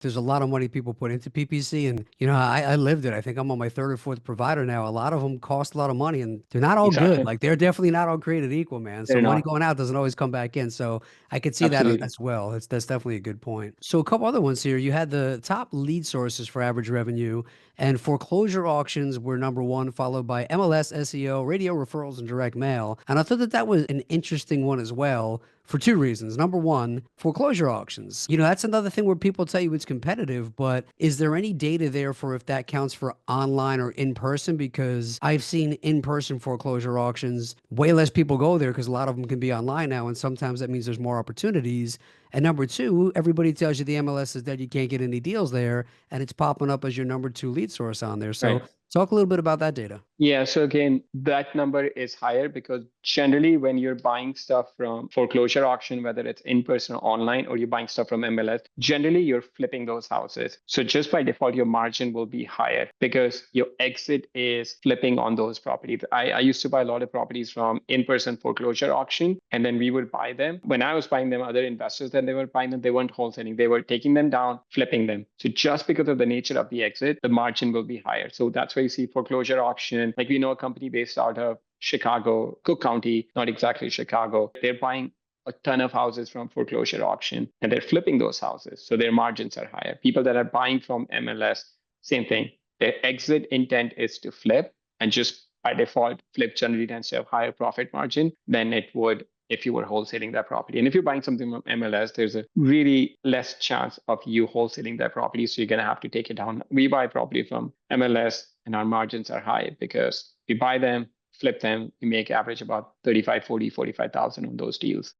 There's a lot of money people put into PPC, and I lived it. I think I'm on my third or fourth provider now. A lot of them cost a lot of money, and they're not all good. Exactly. Like they're definitely not all created equal, man. So They're money not. going out doesn't always come back in. So I could see that Absolutely. as well. That's definitely a good point. So a couple other ones here. You had the top lead sources for average revenue, and foreclosure auctions were number one, followed by MLS, SEO, radio referrals, and direct mail. And I thought that was an interesting one as well for two reasons. Number one, foreclosure auctions. That's another thing where people tell you it's competitive, but is there any data there for if that counts for online or in person? Because I've seen in person foreclosure auctions, way less people go there because a lot of them can be online now. And sometimes that means there's more opportunities. And number two, everybody tells you the MLS is dead, you can't get any deals there, and it's popping up as your number two lead source on there. So Right. talk a little bit about that data. Yeah, so again, that number is higher because generally when you're buying stuff from foreclosure auction, whether it's in person or online, or you're buying stuff from MLS, generally you're flipping those houses. So just by default, your margin will be higher because your exit is flipping on those properties. I used to buy a lot of properties from in-person foreclosure auction, and then we would buy them. When I was buying them, other investors that they were buying them, they weren't wholesaling. They were taking them down, flipping them. So just because of the nature of the exit, the margin will be higher. So that's why you see foreclosure auction. Like we know a company based out of Chicago, Cook County, not exactly Chicago. They're buying a ton of houses from foreclosure auction and they're flipping those houses. So their margins are higher. People that are buying from MLS, same thing. Their exit intent is to flip, and just by default, flip generally tends to have higher profit margin than it would if you were wholesaling that property. And if you're buying something from MLS, there's a really less chance of you wholesaling that property. So you're going to have to take it down. We buy property from MLS and our margins are high because we buy them, flip them, we make average about 35, 40, 45,000 on those deals.